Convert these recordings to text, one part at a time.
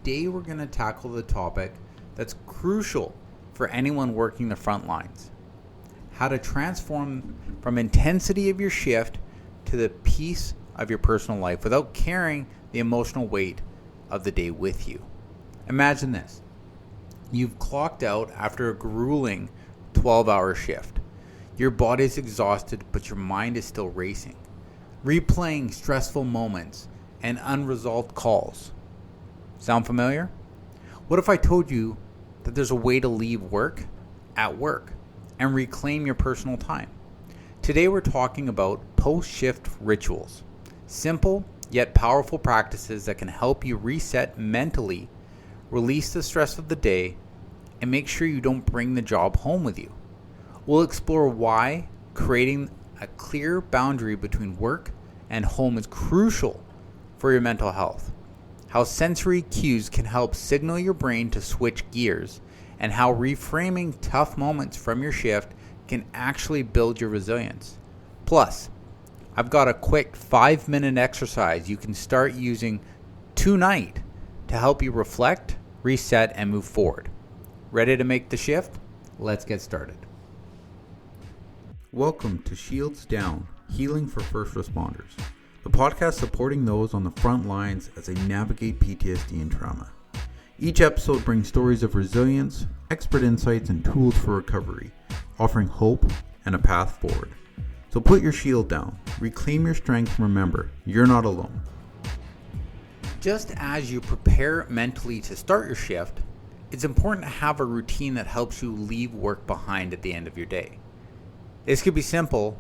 today we're going to tackle the topic that's crucial for anyone working the front lines. How to transform from intensity of your shift to the peace of your personal life without carrying the emotional weight of the day with you. Imagine this. You've clocked out after a grueling 12-hour shift. Your body's exhausted, but your mind is still racing, replaying stressful moments and unresolved calls. Sound familiar? What if I told you that there's a way to leave work at work and reclaim your personal time? Today we're talking about post-shift rituals. Simple yet powerful practices that can help you reset mentally, release the stress of the day, and make sure you don't bring the job home with you. We'll explore why creating a clear boundary between work and home is crucial for your mental health, how sensory cues can help signal your brain to switch gears, and how reframing tough moments from your shift can actually build your resilience. Plus, I've got a quick 5-minute exercise you can start using tonight to help you reflect, reset, and move forward. Ready to make the shift? Let's get started. Welcome to Shields Down, Healing for First Responders, the podcast supporting those on the front lines as they navigate PTSD and trauma. Each episode brings stories of resilience, expert insights, and tools for recovery, offering hope and a path forward. So put your shield down, reclaim your strength, and remember, you're not alone. Just as you prepare mentally to start your shift, it's important to have a routine that helps you leave work behind at the end of your day. This could be simple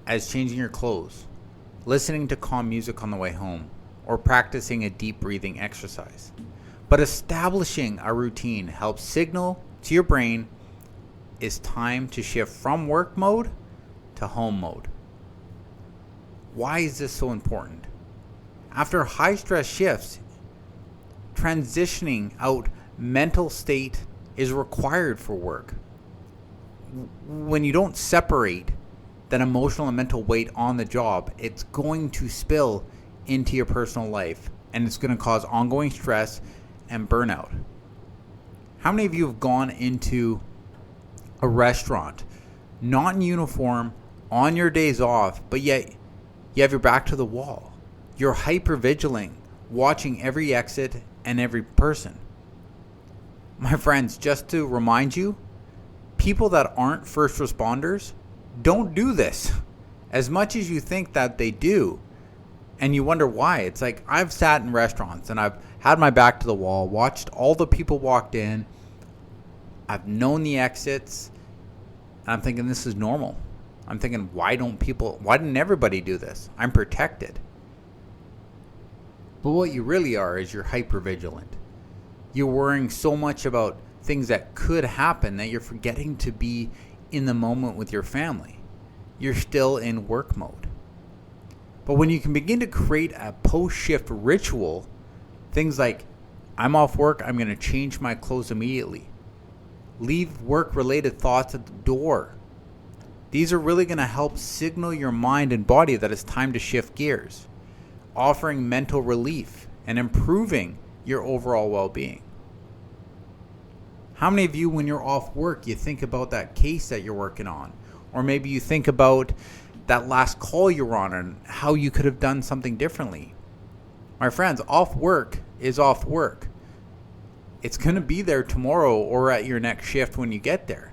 as changing your clothes, listening to calm music on the way home, or practicing a deep breathing exercise. But establishing a routine helps signal to your brain it's time to shift from work mode to home mode. Why is this so important? After high stress shifts, transitioning out mental state is required for work. When you don't separate that emotional and mental weight on the job, it's going to spill into your personal life, and it's going to cause ongoing stress and burnout. How many of you have gone into a restaurant, not in uniform, on your days off, but yet you have your back to the wall? You're hyper-vigilant, watching every exit and every person. My friends, just to remind you, people that aren't first responders don't do this as much as you think that they do. And you wonder why. It's like, I've sat in restaurants and I've had my back to the wall, watched all the people walked in. I've known the exits. And I'm thinking this is normal. I'm thinking, why didn't everybody do this? I'm protected. But what you really are is you're hyper-vigilant. You're worrying so much about things that could happen that you're forgetting to be in the moment with your family. You're still in work mode. But when you can begin to create a post-shift ritual, things like, I'm off work, I'm going to change my clothes immediately. Leave work-related thoughts at the door. These are really going to help signal your mind and body that it's time to shift gears, offering mental relief and improving your overall well-being. How many of you, when you're off work, you think about that case that you're working on? Or maybe you think about that last call you were on and how you could have done something differently. My friends, off work is off work. It's going to be there tomorrow or at your next shift when you get there.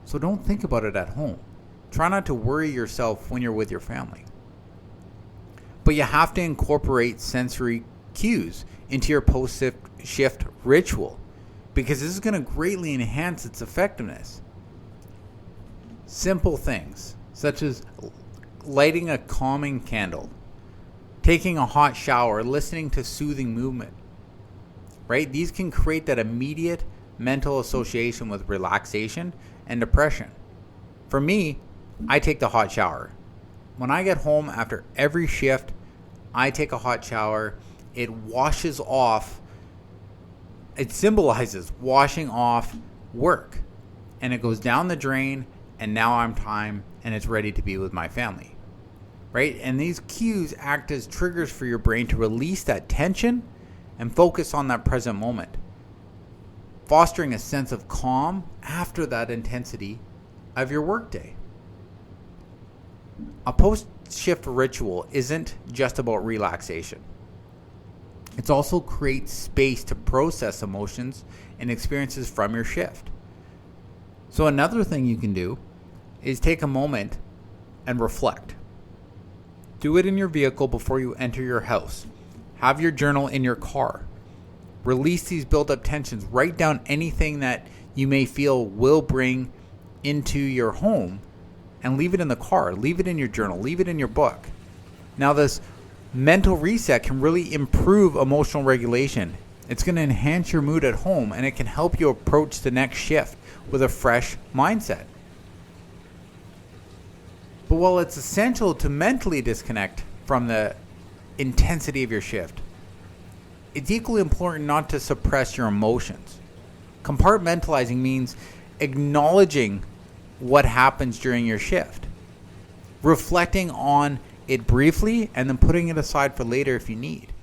So don't think about it at home. Try not to worry yourself when you're with your family. But you have to incorporate sensory cues into your post-shift ritual, because this is going to greatly enhance its effectiveness. Simple things such as lighting a calming candle, taking a hot shower, listening to soothing movement, right? These can create that immediate mental association with relaxation and depression. For me, I take the hot shower. When I get home after every shift, I take a hot shower. It washes off, it symbolizes washing off work. And it goes down the drain, and now I'm time and it's ready to be with my family. Right? And these cues act as triggers for your brain to release that tension and focus on that present moment, fostering a sense of calm after that intensity of your workday. A post-shift ritual isn't just about relaxation. It also creates space to process emotions and experiences from your shift. So another thing you can do is take a moment and reflect. Do it in your vehicle before you enter your house. Have your journal in your car. Release these built-up tensions. Write down anything that you may feel will bring into your home and leave it in the car. Leave it in your journal. Leave it in your book. Now, this mental reset can really improve emotional regulation. It's going to enhance your mood at home, and it can help you approach the next shift with a fresh mindset. But while it's essential to mentally disconnect from the intensity of your shift, it's equally important not to suppress your emotions. Compartmentalizing means acknowledging what happens during your shift, reflecting on it briefly, and then putting it aside for later if you need.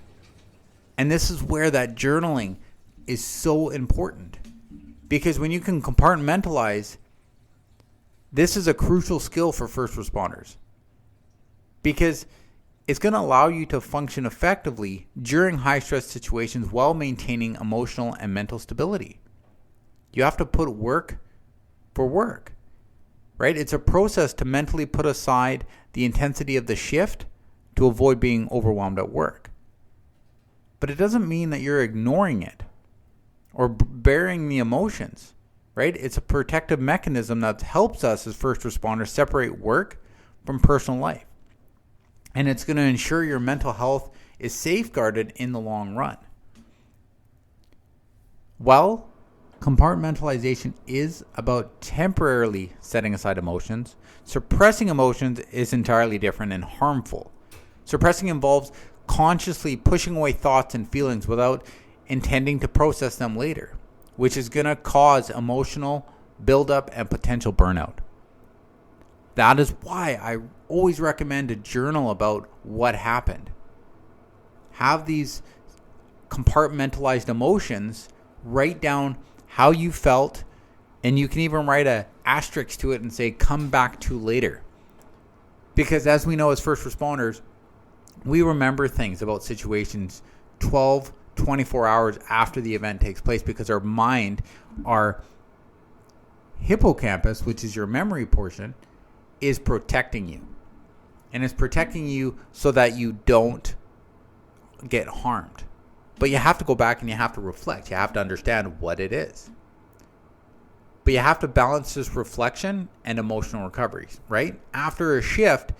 And this is where that journaling is so important, because when you can compartmentalize, this is a crucial skill for first responders, because it's going to allow you to function effectively during high stress situations while maintaining emotional and mental stability. You have to put work for work, right? It's a process to mentally put aside the intensity of the shift to avoid being overwhelmed at work. But it doesn't mean that you're ignoring it or burying the emotions, right? It's a protective mechanism that helps us as first responders separate work from personal life. And it's going to ensure your mental health is safeguarded in the long run. Well, compartmentalization is about temporarily setting aside emotions. Suppressing emotions is entirely different and harmful. Suppressing involves consciously pushing away thoughts and feelings without intending to process them later, which is going to cause emotional buildup and potential burnout. That is why I always recommend a journal about what happened. Have these compartmentalized emotions, write down how you felt, and you can even write an asterisk to it and say, come back to later. Because as we know as first responders, we remember things about situations 12, 24 hours after the event takes place, because our mind, our hippocampus, which is your memory portion, is protecting you. And it's protecting you so that you don't get harmed. But you have to go back and you have to reflect. You have to understand what it is. But you have to balance this reflection and emotional recovery, right? After a shift,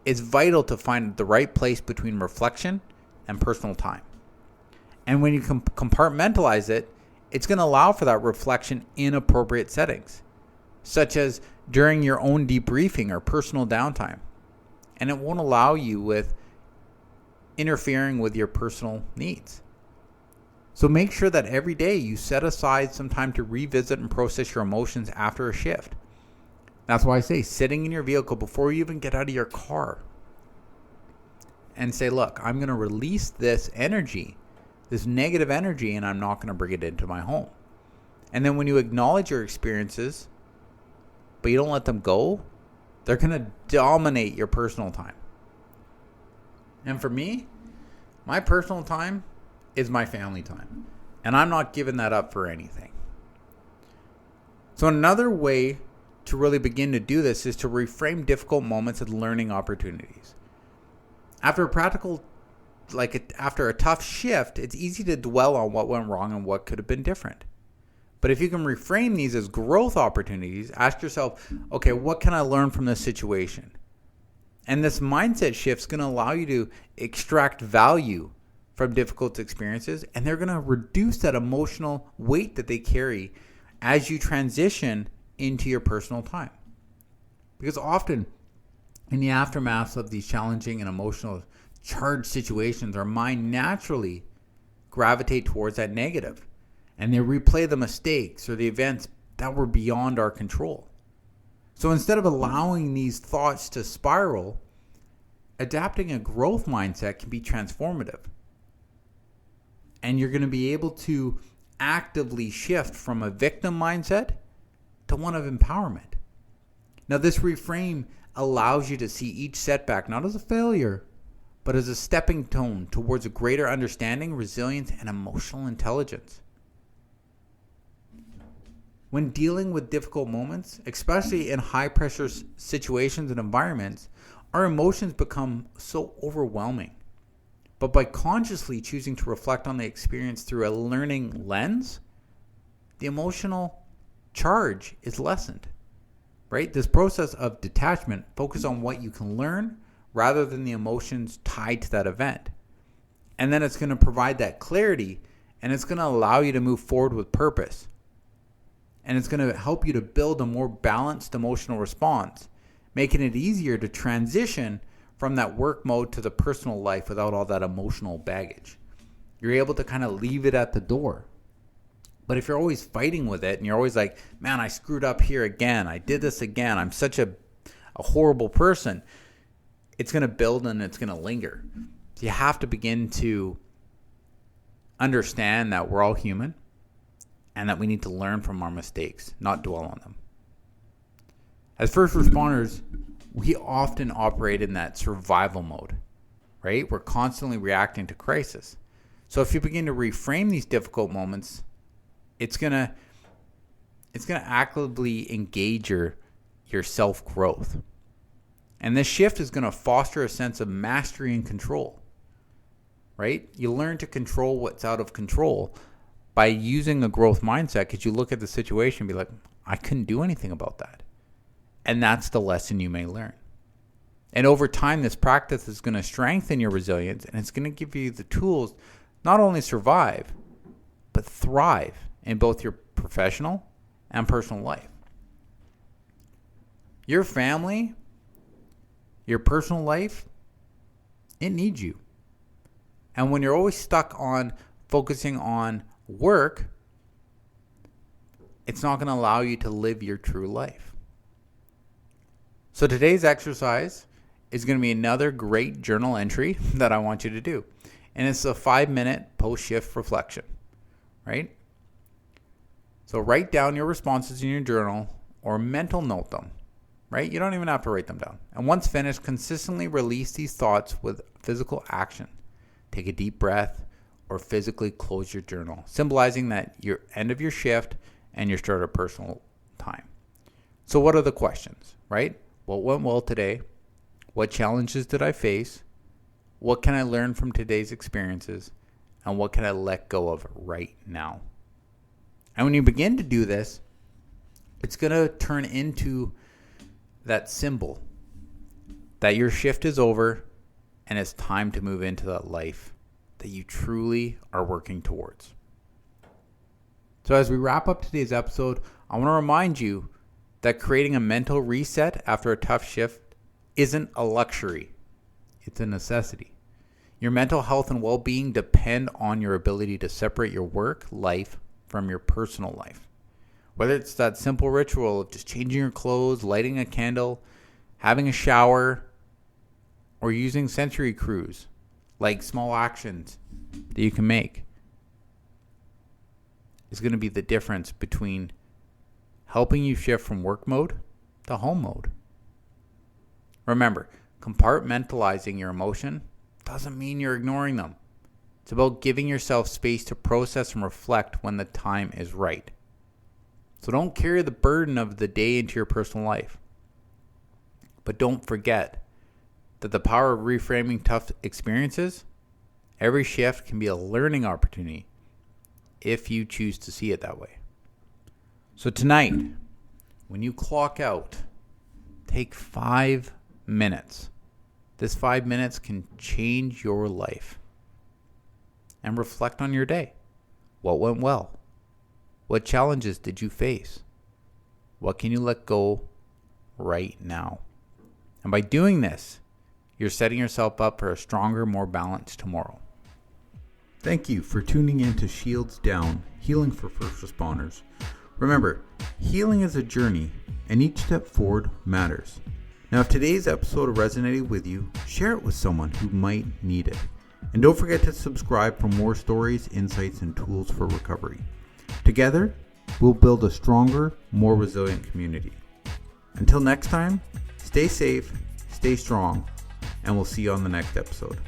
it's vital to find the right place between reflection and personal time. And when you compartmentalize it, it's going to allow for that reflection in appropriate settings, such as during your own debriefing or personal downtime. And it won't allow you with interfering with your personal needs. So make sure that every day you set aside some time to revisit and process your emotions after a shift. That's why I say sitting in your vehicle before you even get out of your car and say, look, I'm going to release this energy, this negative energy, and I'm not going to bring it into my home. And then when you acknowledge your experiences, but you don't let them go, they're going to dominate your personal time. And for me, my personal time is my family time. And I'm not giving that up for anything. So another way to really begin to do this is to reframe difficult moments as learning opportunities. After a tough shift, it's easy to dwell on what went wrong and what could have been different. But if you can reframe these as growth opportunities, ask yourself, okay, what can I learn from this situation? And this mindset shift is going to allow you to extract value from difficult experiences, and they're going to reduce that emotional weight that they carry as you transition into your personal time. Because often in the aftermath of these challenging and emotional charged situations, our mind naturally gravitate towards that negative, and they replay the mistakes or the events that were beyond our control. So instead of allowing these thoughts to spiral, adapting a growth mindset can be transformative. And you're going to be able to actively shift from a victim mindset to one of empowerment. Now, this reframe allows you to see each setback not as a failure, but as a stepping stone towards a greater understanding, resilience, and emotional intelligence. When dealing with difficult moments, especially in high-pressure situations and environments, our emotions become so overwhelming. But by consciously choosing to reflect on the experience through a learning lens, the emotional charge is lessened. Right? This process of detachment focuses on what you can learn rather than the emotions tied to that event. And then it's going to provide that clarity, and it's going to allow you to move forward with purpose. And it's going to help you to build a more balanced emotional response, making it easier to transition from that work mode to the personal life without all that emotional baggage. You're able to kind of leave it at the door. But if you're always fighting with it and you're always like, man, I screwed up here again. I did this again. I'm such a horrible person. It's going to build and it's going to linger. So you have to begin to understand that we're all human and that we need to learn from our mistakes, not dwell on them. As first responders, we often operate in that survival mode, right? We're constantly reacting to crisis. So if you begin to reframe these difficult moments, it's gonna actively engage your self-growth. And this shift is gonna foster a sense of mastery and control, right? You learn to control what's out of control by using a growth mindset, because you look at the situation and be like, I couldn't do anything about that. And that's the lesson you may learn. And over time, this practice is gonna strengthen your resilience, and it's gonna give you the tools not only survive, but thrive in both your professional and personal life. Your family, your personal life, it needs you. And when you're always stuck on focusing on work, it's not going to allow you to live your true life. So today's exercise is going to be another great journal entry that I want you to do. And it's a 5-minute post-shift reflection, right? So write down your responses in your journal or mental note them, right? You don't even have to write them down. And once finished, consistently release these thoughts with physical action. Take a deep breath or physically close your journal, symbolizing that your end of your shift and your start of personal time. So what are the questions, right? What went well today? What challenges did I face? What can I learn from today's experiences? And what can I let go of right now? And when you begin to do this, it's going to turn into that symbol that your shift is over and it's time to move into that life that you truly are working towards. So as we wrap up today's episode, I want to remind you that creating a mental reset after a tough shift isn't a luxury. It's a necessity. Your mental health and well-being depend on your ability to separate your work life from your personal life. Whether it's that simple ritual of just changing your clothes, lighting a candle, having a shower, or using sensory cues, like small actions that you can make, is going to be the difference between helping you shift from work mode to home mode. Remember, compartmentalizing your emotion doesn't mean you're ignoring them. It's about giving yourself space to process and reflect when the time is right. So don't carry the burden of the day into your personal life. But don't forget that the power of reframing tough experiences, every shift can be a learning opportunity if you choose to see it that way. So tonight, when you clock out, take 5 minutes. This 5 minutes can change your life. And reflect on your day. What went well? What challenges did you face? What can you let go right now? And by doing this, you're setting yourself up for a stronger, more balanced tomorrow. Thank you for tuning in to Shields Down, Healing for First Responders. Remember, healing is a journey, and each step forward matters. Now, if today's episode resonated with you, share it with someone who might need it. And don't forget to subscribe for more stories, insights, and tools for recovery. Together, we'll build a stronger, more resilient community. Until next time, stay safe, stay strong, and we'll see you on the next episode.